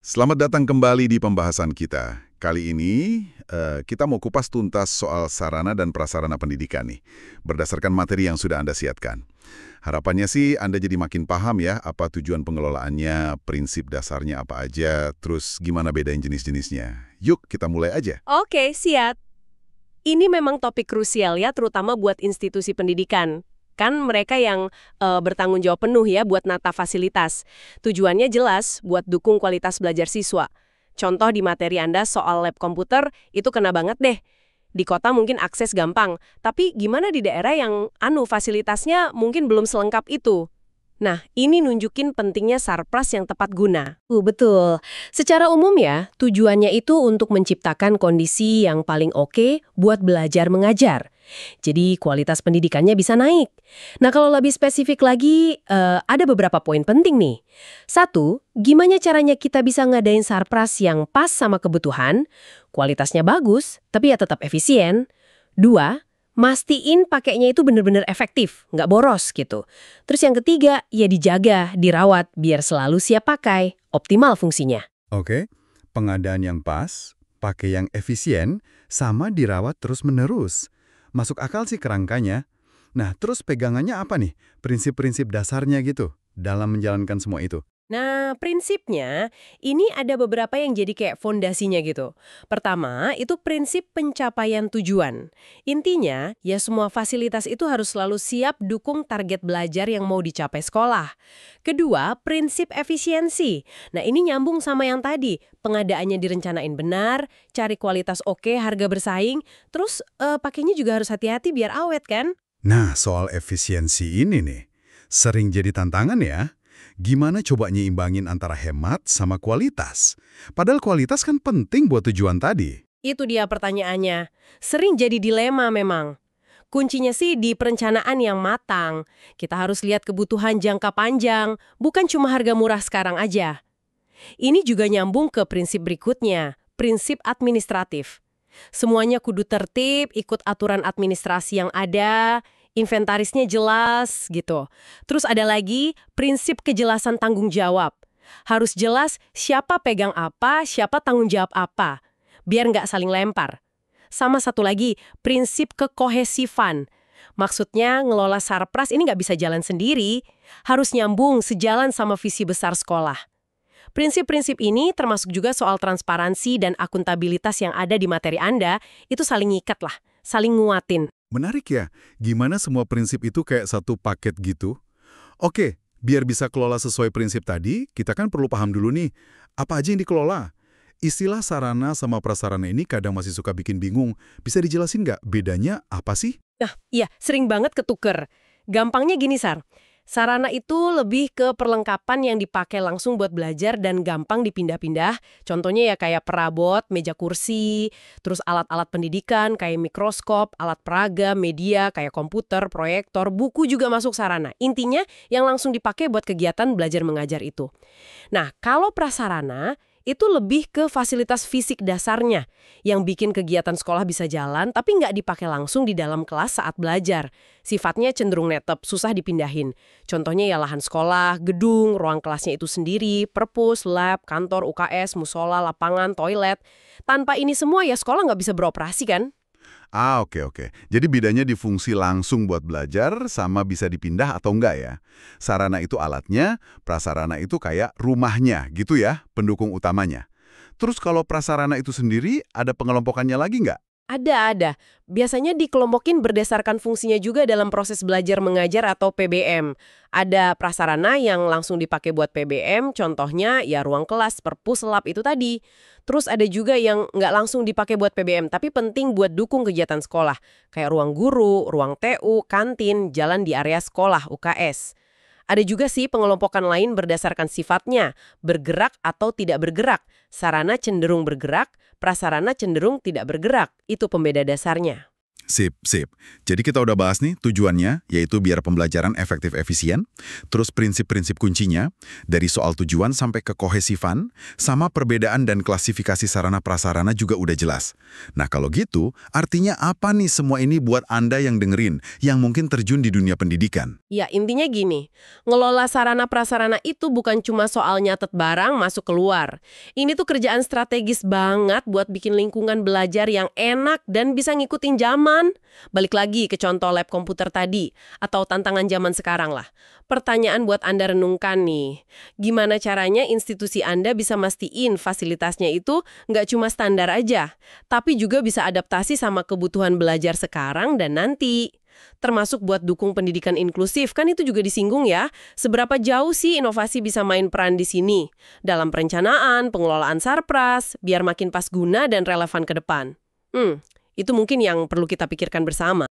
Selamat datang kembali di pembahasan kita. Kali ini kita mau kupas tuntas soal sarana dan prasarana pendidikan nih, berdasarkan materi yang sudah Anda siapkan. Harapannya sih Anda jadi makin paham ya apa tujuan pengelolaannya, prinsip dasarnya apa aja, terus gimana bedain jenis-jenisnya. Yuk kita mulai aja. Oke, siap. Ini memang topik krusial ya, terutama buat institusi pendidikan. Kan mereka yang bertanggung jawab penuh ya buat nata fasilitas. Tujuannya jelas buat dukung kualitas belajar siswa. Contoh di materi Anda soal lab komputer, itu kena banget deh. Di kota mungkin akses gampang, tapi gimana di daerah yang fasilitasnya mungkin belum selengkap itu? Nah, ini nunjukin pentingnya sarpras yang tepat guna. Betul. Secara umum ya, tujuannya itu untuk menciptakan kondisi yang paling oke buat belajar mengajar. Jadi kualitas pendidikannya bisa naik. Nah, kalau lebih spesifik lagi, ada beberapa poin penting nih. Satu, gimana caranya kita bisa ngadain sarpras yang pas sama kebutuhan, kualitasnya bagus, tapi ya tetap efisien. Dua, mastiin pakainya itu bener-bener efektif, nggak boros gitu. Terus yang ketiga, ya dijaga, dirawat, biar selalu siap pakai, optimal fungsinya. Oke, pengadaan yang pas, pakai yang efisien, sama dirawat terus-menerus. Masuk akal sih kerangkanya. Nah, terus pegangannya apa nih? Prinsip-prinsip dasarnya gitu, dalam menjalankan semua itu. Nah, prinsipnya, ini ada beberapa yang jadi kayak fondasinya gitu. Pertama, itu prinsip pencapaian tujuan. Intinya, ya semua fasilitas itu harus selalu siap dukung target belajar yang mau dicapai sekolah. Kedua, prinsip efisiensi. Nah, ini nyambung sama yang tadi. Pengadaannya direncanain benar, cari kualitas oke, harga bersaing, terus pakainya juga harus hati-hati biar awet kan? Nah, soal efisiensi ini nih, sering jadi tantangan ya. Gimana coba nyimbangin antara hemat sama kualitas? Padahal kualitas kan penting buat tujuan tadi. Itu dia pertanyaannya. Sering jadi dilema memang. Kuncinya sih di perencanaan yang matang. Kita harus lihat kebutuhan jangka panjang, bukan cuma harga murah sekarang aja. Ini juga nyambung ke prinsip berikutnya, prinsip administratif. Semuanya kudu tertib, ikut aturan administrasi yang ada, inventarisnya jelas gitu. Terus ada lagi prinsip kejelasan tanggung jawab. Harus jelas siapa pegang apa, siapa tanggung jawab apa. Biar nggak saling lempar. Sama satu lagi, prinsip kekohesifan. Maksudnya ngelola sarpras ini nggak bisa jalan sendiri, harus nyambung sejalan sama visi besar sekolah. Prinsip-prinsip ini termasuk juga soal transparansi dan akuntabilitas yang ada di materi Anda, itu saling ngikat lah, saling nguatin. Menarik ya, gimana semua prinsip itu kayak satu paket gitu? Oke, biar bisa kelola sesuai prinsip tadi, kita kan perlu paham dulu nih, apa aja yang dikelola? Istilah sarana sama prasarana ini kadang masih suka bikin bingung. Bisa dijelasin nggak bedanya apa sih? Nah, iya, sering banget ketuker. Gampangnya gini, Sar. Sarana itu lebih ke perlengkapan yang dipakai langsung buat belajar dan gampang dipindah-pindah. Contohnya ya kayak perabot, meja kursi, terus alat-alat pendidikan kayak mikroskop, alat peraga, media kayak komputer, proyektor, buku juga masuk sarana. Intinya yang langsung dipakai buat kegiatan belajar mengajar itu. Nah, kalau prasarana, itu lebih ke fasilitas fisik dasarnya yang bikin kegiatan sekolah bisa jalan tapi nggak dipakai langsung di dalam kelas saat belajar. Sifatnya cenderung netep, susah dipindahin. Contohnya ya lahan sekolah, gedung, ruang kelasnya itu sendiri, perpus, lab, kantor, UKS, musola, lapangan, toilet. Tanpa ini semua ya sekolah nggak bisa beroperasi kan? Oke. Jadi bedanya di fungsi langsung buat belajar sama bisa dipindah atau enggak ya. Sarana itu alatnya, prasarana itu kayak rumahnya gitu ya, pendukung utamanya. Terus kalau prasarana itu sendiri, ada pengelompokannya lagi nggak? Ada. Biasanya dikelompokin berdasarkan fungsinya juga dalam proses belajar mengajar atau PBM. Ada prasarana yang langsung dipakai buat PBM, contohnya ya ruang kelas, perpus, lab itu tadi. Terus ada juga yang nggak langsung dipakai buat PBM, tapi penting buat dukung kegiatan sekolah. Kayak ruang guru, ruang TU, kantin, jalan di area sekolah, UKS. Ada juga sih pengelompokan lain berdasarkan sifatnya, bergerak atau tidak bergerak. Sarana cenderung bergerak, prasarana cenderung tidak bergerak. Itu pembeda dasarnya. Sip, sip. Jadi kita udah bahas nih tujuannya, yaitu biar pembelajaran efektif efisien, terus prinsip-prinsip kuncinya, dari soal tujuan sampai ke kohesifan, sama perbedaan dan klasifikasi sarana-prasarana juga udah jelas. Nah kalau gitu, artinya apa nih semua ini buat Anda yang dengerin, yang mungkin terjun di dunia pendidikan? Ya, intinya gini, ngelola sarana prasarana itu bukan cuma soal nyatet barang masuk keluar. Ini tuh kerjaan strategis banget buat bikin lingkungan belajar yang enak dan bisa ngikutin zaman. Balik lagi ke contoh lab komputer tadi, atau tantangan zaman sekarang lah. Pertanyaan buat Anda renungkan nih, gimana caranya institusi Anda bisa mastiin fasilitasnya itu nggak cuma standar aja, tapi juga bisa adaptasi sama kebutuhan belajar sekarang dan nanti. Termasuk buat dukung pendidikan inklusif, kan itu juga disinggung ya. Seberapa jauh sih inovasi bisa main peran di sini? Dalam perencanaan, pengelolaan sarpras, biar makin pas guna dan relevan ke depan. Itu mungkin yang perlu kita pikirkan bersama.